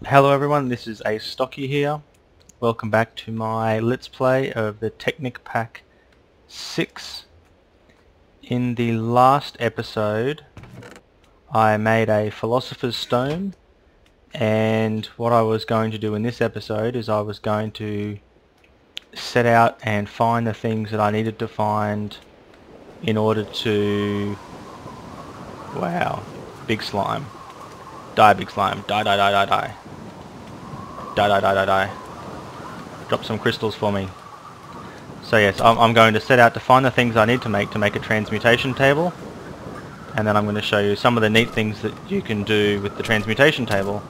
Hello everyone, this is Ace Stocky here. Welcome back to my Let's Play of the Technic Pack 6. In the last episode I made a Philosopher's Stone, and what I was going to do in this episode is I was going to set out and find the things that I needed to find in order to... Wow, big slime. Die, big slime. Die, die, die, die, die. Die, die, die, die, die. Drop some crystals for me. So yes, I'm going to set out to find the things I need to make a transmutation table, and then I'm going to show you some of the neat things that you can do with the transmutation table.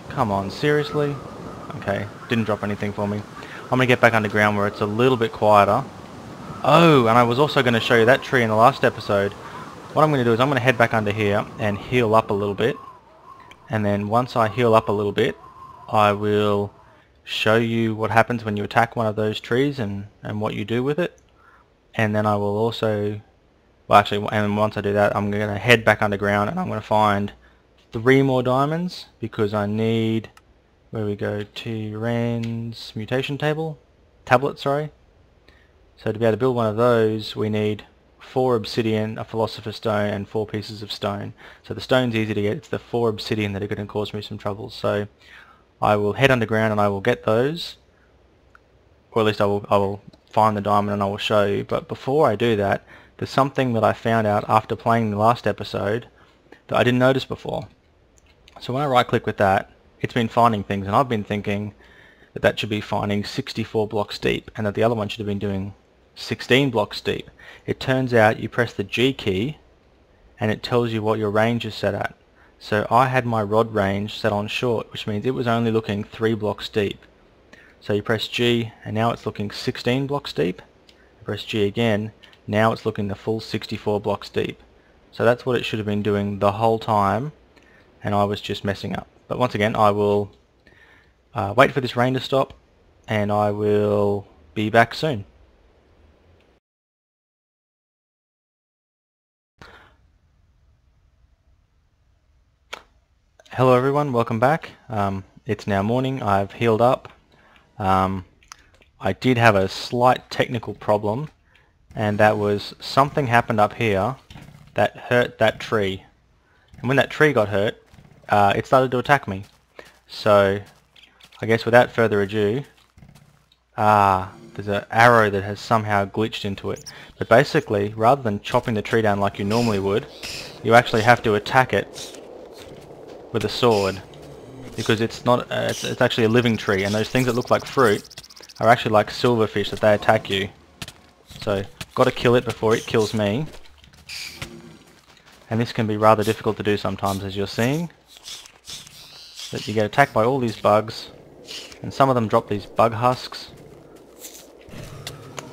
Come on, seriously? Okay, didn't drop anything for me. I'm going to get back underground where it's a little bit quieter. Oh, and I was also going to show you that tree in the last episode. What I'm going to do is I'm going to head back under here and heal up a little bit, and then once I heal up a little bit, I will show you what happens when you attack one of those trees and what you do with it. And then I will also, well actually, and once I do that, I'm going to head back underground and I'm going to find 3 more diamonds, because I need, where we go, Tyran's mutation tablet, sorry. So to be able to build one of those, we need 4 obsidian, a philosopher's stone, and 4 pieces of stone. So the stone's easy to get, it's the 4 obsidian that are going to cause me some trouble. So I will head underground and I will get those, or at least I will find the diamond and I will show you. But before I do that, there's something that I found out after playing the last episode that I didn't notice before. So when I right click with that, it's been finding things, and I've been thinking that that should be finding 64 blocks deep and that the other one should have been doing 16 blocks deep. It turns out you press the G key and it tells you what your range is set at. So I had my rod range set on short, which means it was only looking 3 blocks deep. So you press G and now it's looking 16 blocks deep. You press G again, now it's looking the full 64 blocks deep. So that's what it should have been doing the whole time, and I was just messing up. But once again, I will wait for this rain to stop and I will be back soon. Hello everyone, welcome back. It's now morning, I've healed up. I did have a slight technical problem, and that was something happened up here that hurt that tree. And when that tree got hurt, it started to attack me. So I guess without further ado, there's an arrow that has somehow glitched into it. But basically, rather than chopping the tree down like you normally would, you actually have to attack it with a sword, because it's not it's actually a living tree, and those things that look like fruit are actually like silverfish that they attack you. So got to kill it before it kills me, and this can be rather difficult to do sometimes, as you're seeing, that you get attacked by all these bugs, and some of them drop these bug husks.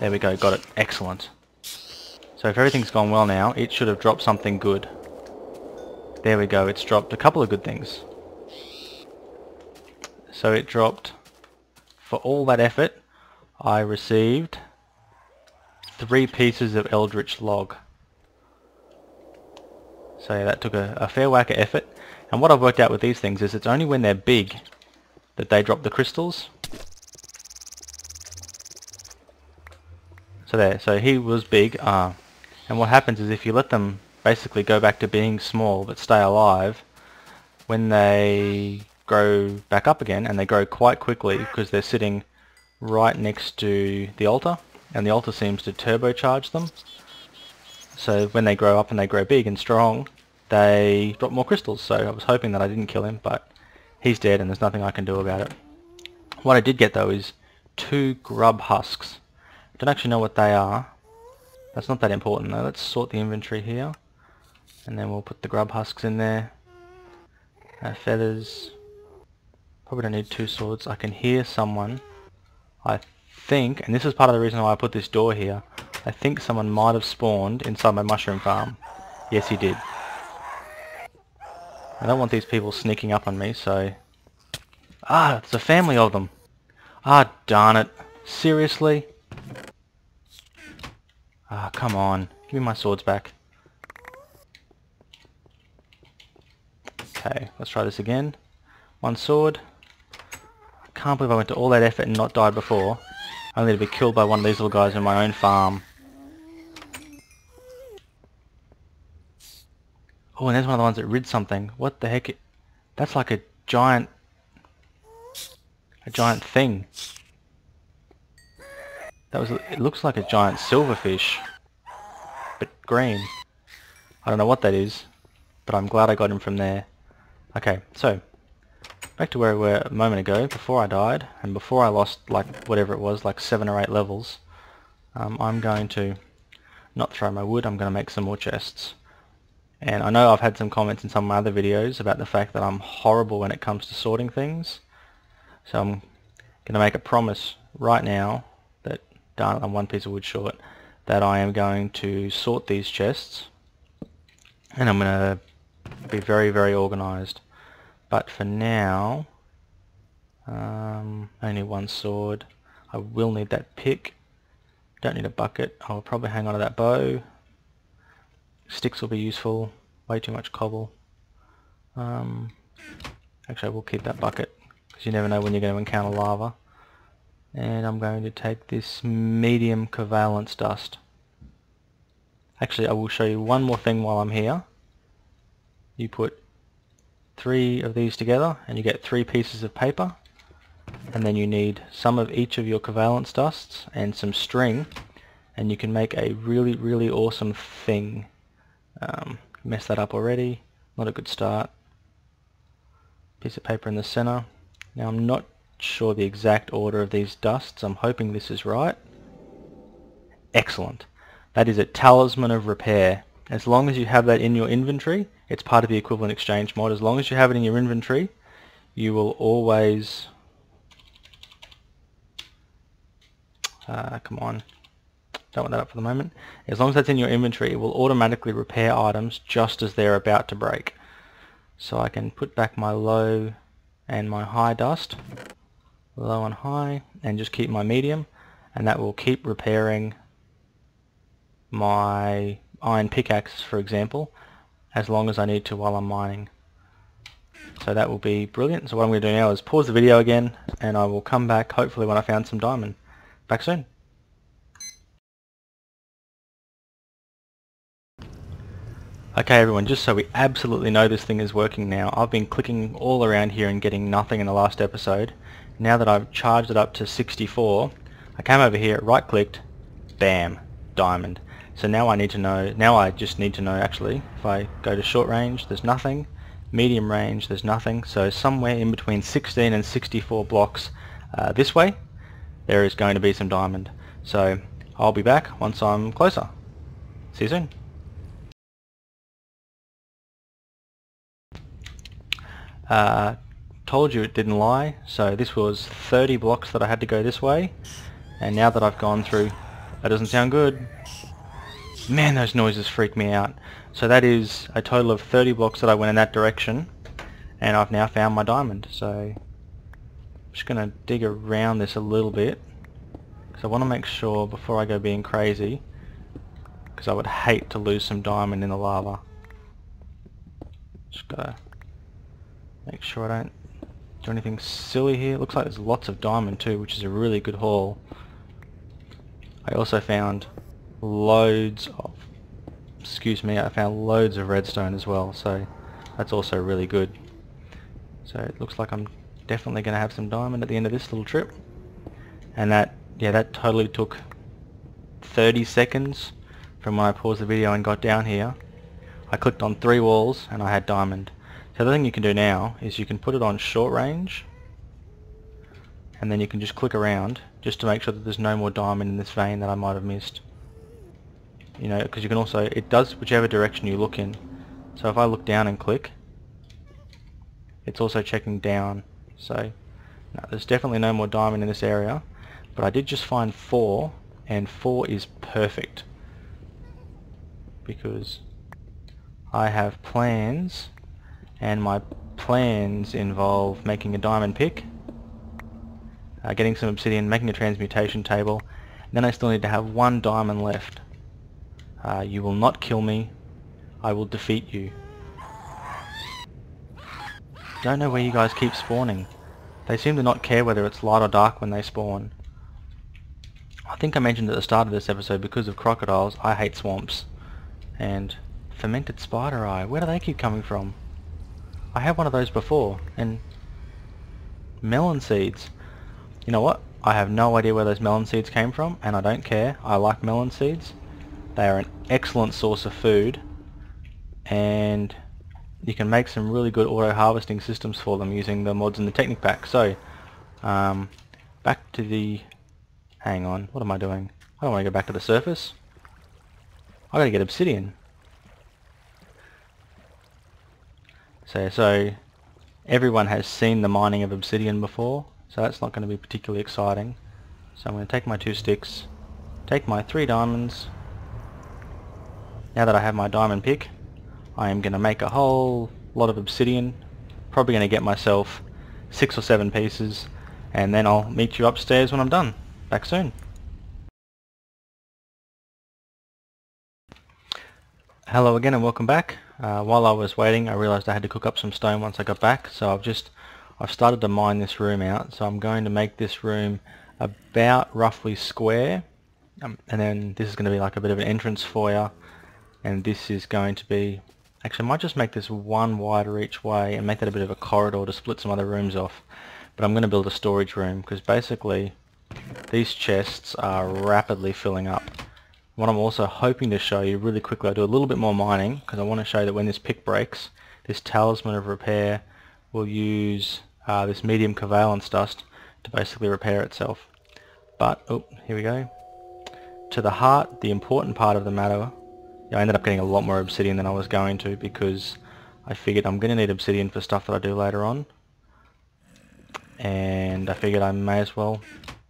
There we go, got it, excellent. So if everything's gone well now, it should have dropped something good. There we go, it's dropped a couple of good things. So it dropped, for all that effort, I received 3 pieces of Eldritch Log. So yeah, that took a fair whack of effort. And what I've worked out with these things is it's only when they're big that they drop the crystals. So there, so he was big, and what happens is if you let them basically go back to being small but stay alive, when they grow back up again, and they grow quite quickly because they're sitting right next to the altar, and the altar seems to turbocharge them. So when they grow up and they grow big and strong, they drop more crystals. So I was hoping that I didn't kill him, but he's dead and there's nothing I can do about it. What I did get though is 2 grub husks. I don't actually know what they are. That's not that important though. Let's sort the inventory here, and then we'll put the grub husks in there. Feathers. Probably don't need 2 swords. I can hear someone. I think, and this is part of the reason why I put this door here, I think someone might have spawned inside my mushroom farm. Yes, he did. I don't want these people sneaking up on me, so... Ah, there's a family of them. Ah, darn it. Seriously? Ah, come on. Give me my swords back. Okay, let's try this again. One sword. I can't believe I went to all that effort and not died before, only to be killed by one of these little guys in my own farm. Oh, and there's one of the ones that rid something. What the heck? That's like a giant thing. It looks like a giant silverfish, but green. I don't know what that is, but I'm glad I got him from there. Okay, so back to where we were a moment ago, before I died, and before I lost, like, whatever it was, like 7 or 8 levels. I'm going to not throw my wood, I'm going to make some more chests. And I know I've had some comments in some of my other videos about the fact that I'm horrible when it comes to sorting things. So I'm going to make a promise right now that, darn it, I'm one piece of wood short, that I am going to sort these chests. And I'm going to be very, very organised. But for now, only one sword. I will need that pick. Don't need a bucket. I'll probably hang on to that bow. Sticks will be useful. Way too much cobble. Actually, I will keep that bucket, because you never know when you're going to encounter lava. And I'm going to take this medium covalence dust. Actually, I will show you one more thing while I'm here. You put 3 of these together and you get 3 pieces of paper, and then you need some of each of your covalence dusts and some string, and you can make a really, really awesome thing. Messed that up already, not a good start. Piece of paper in the center. Now I'm not sure the exact order of these dusts, I'm hoping this is right. Excellent. That is a talisman of repair. As long as you have that in your inventory, it's part of the equivalent exchange mod. As long as you have it in your inventory, you will always... come on. Don't want that up for the moment. As long as that's in your inventory, it will automatically repair items just as they're about to break. So I can put back my low and my high dust. Low and high, and just keep my medium, and that will keep repairing my iron pickaxe, for example, as long as I need to while I'm mining. So that will be brilliant. So what I'm going to do now is pause the video again, and I will come back hopefully when I found some diamond. Back soon. Okay everyone, just so we absolutely know this thing is working now, I've been clicking all around here and getting nothing in the last episode. Now that I've charged it up to 64, I came over here, right clicked, bam, diamond. So now I need to know, actually, if I go to short range, there's nothing, medium range, there's nothing, so somewhere in between 16 and 64 blocks this way, there is going to be some diamond. So I'll be back once I'm closer. See you soon. Told you it didn't lie. So this was 30 blocks that I had to go this way, and now that I've gone through, that doesn't sound good. Man, those noises freak me out. So that is a total of 30 blocks that I went in that direction, and I've now found my diamond. So I'm just going to dig around this a little bit, because I want to make sure before I go being crazy, because I would hate to lose some diamond in the lava. Just gotta make sure I don't do anything silly here. It looks like there's lots of diamond too, which is a really good haul. I also found loads of, I found loads of redstone as well, so that's also really good. So it looks like I'm definitely going to have some diamond at the end of this little trip. And that totally took 30 seconds from when I paused the video and got down here. I clicked on 3 walls and I had diamond. So the thing you can do now is you can put it on short range, and then you can just click around just to make sure that there's no more diamond in this vein that I might have missed. You know, because you can also, it does whichever direction you look in. So if I look down and click, it's also checking down. So no, there's definitely no more diamond in this area, but I did just find 4, and 4 is perfect because I have plans, and my plans involve making a diamond pick, getting some obsidian, making a transmutation table, and then I still need to have 1 diamond left. You will not kill me, I will defeat you. don't know where you guys keep spawning. They seem to not care whether it's light or dark when they spawn. I think I mentioned at the start of this episode, because of crocodiles, I hate swamps. And fermented spider eye, where do they keep coming from? I had one of those before. And melon seeds. You know what? I have no idea where those melon seeds came from, and I don't care. I like melon seeds. They are an excellent source of food, and you can make some really good auto-harvesting systems for them using the mods in the Technic Pack. So, back to the... Hang on, what am I doing? I don't want to go back to the surface. I gotta get obsidian. So everyone has seen the mining of obsidian before, so that's not going to be particularly exciting. So I'm going to take my 2 sticks, take my 3 diamonds. Now that I have my diamond pick, I am going to make a whole lot of obsidian. Probably going to get myself 6 or 7 pieces, and then I'll meet you upstairs when I'm done. Back soon. Hello again and welcome back. While I was waiting, I realised I had to cook up some stone once I got back, so I've started to mine this room out. So I'm going to make this room about roughly square, and then this is going to be like a bit of an entrance foyer, and this is going to be... Actually, I might just make this one wider each way and make that a bit of a corridor to split some other rooms off. But I'm going to build a storage room, because basically these chests are rapidly filling up. What I'm also hoping to show you really quickly, I'll do a little bit more mining, because I want to show you that when this pick breaks, this Talisman of Repair will use this medium covalence dust to basically repair itself. But, oh, here we go. To the heart, the important part of the matter, I ended up getting a lot more obsidian than I was going to, because I figured I'm going to need obsidian for stuff that I do later on. And I figured I may as well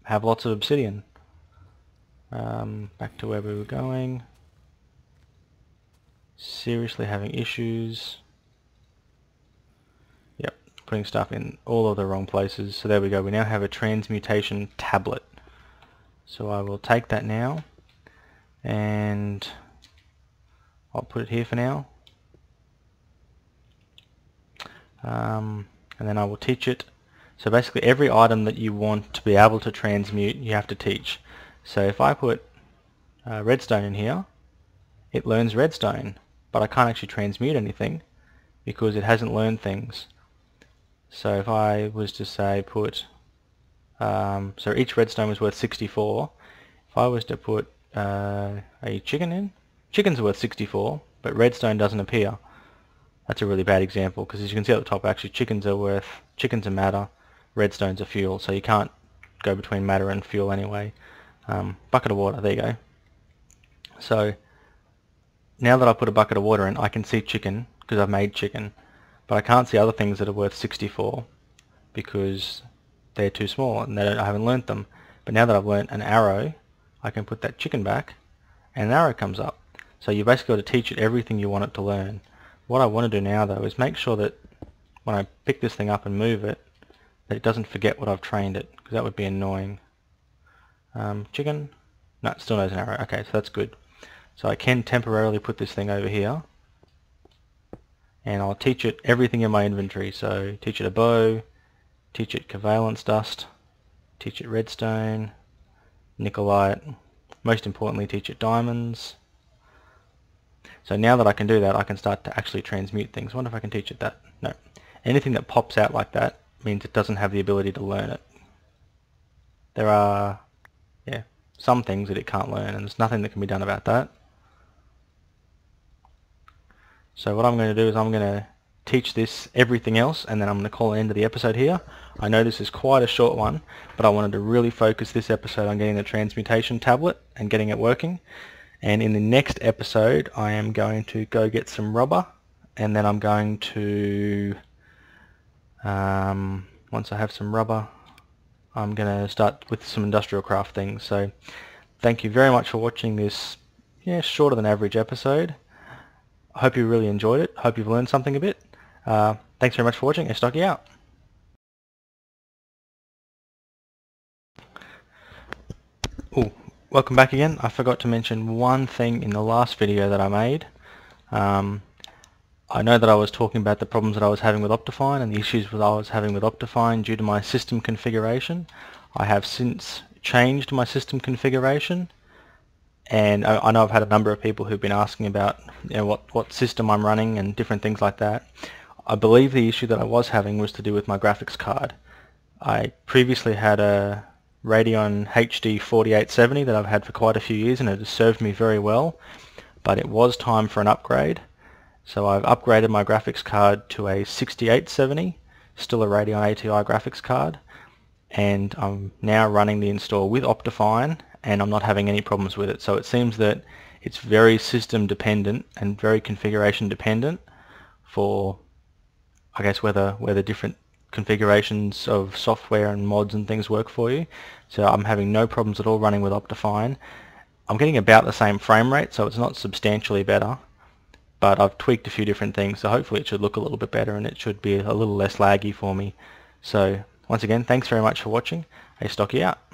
have lots of obsidian. Back to where we were going. Seriously having issues. Yep, putting stuff in all of the wrong places. So there we go, we now have a transmutation tablet. So I will take that now, and I'll put it here for now. And then I will teach it. So basically every item that you want to be able to transmute, you have to teach. So if I put redstone in here, it learns redstone, but I can't actually transmute anything because it hasn't learned things. So if I was to say put, so each redstone was worth 64, if I was to put a chicken in, chickens are worth 64, but redstone doesn't appear. That's a really bad example, because as you can see at the top, actually chickens are matter, redstone's a fuel, so you can't go between matter and fuel anyway. Bucket of water, there you go. So now that I put a bucket of water in, I can see chicken because I've made chicken, but I can't see other things that are worth 64 because they're too small and I haven't learnt them. But now that I've learnt an arrow, I can put that chicken back and an arrow comes up. So you basically got to teach it everything you want it to learn. What I want to do now though is make sure that when I pick this thing up and move it, that it doesn't forget what I've trained it, because that would be annoying. Chicken? No, it still knows an arrow. Okay, so that's good. So I can temporarily put this thing over here, and I'll teach it everything in my inventory. So teach it a bow, teach it covalence dust, teach it redstone, nickelite, most importantly teach it diamonds. So now that I can do that, I can start to actually transmute things. I wonder if I can teach it that. No. Anything that pops out like that means it doesn't have the ability to learn it. There are some things that it can't learn, and there's nothing that can be done about that. So what I'm going to do is I'm going to teach this everything else, and then I'm going to call an end to the episode here. I know this is quite a short one, but I wanted to really focus this episode on getting the transmutation tablet and getting it working. And in the next episode I am going to go get some rubber, and then I'm going to once I have some rubber, I'm going to start with some industrial craft things. So thank you very much for watching this shorter than average episode. I hope you really enjoyed it. I hope you've learned something a bit. Thanks very much for watching, and Stocky out. Ooh, welcome back again. I forgot to mention one thing in the last video that I made. I know that I was talking about the problems that I was having with Optifine and the issues that I was having with Optifine due to my system configuration. I have since changed my system configuration, and I know I've had a number of people who've been asking about, you know, what system I'm running and different things like that. I believe the issue that I was having was to do with my graphics card. I previously had a Radeon HD 4870 that I've had for quite a few years, and it has served me very well, but it was time for an upgrade. So I've upgraded my graphics card to a 6870, still a Radeon ATI graphics card, and I'm now running the install with Optifine, and I'm not having any problems with it. So it seems that it's very system dependent and very configuration dependent for, I guess, whether different configurations of software and mods and things work for you. So I'm having no problems at all running with Optifine. I'm getting about the same frame rate, so it's not substantially better, but I've tweaked a few different things, so hopefully it should look a little bit better and it should be a little less laggy for me. So once again, thanks very much for watching. Hey, Stocky out.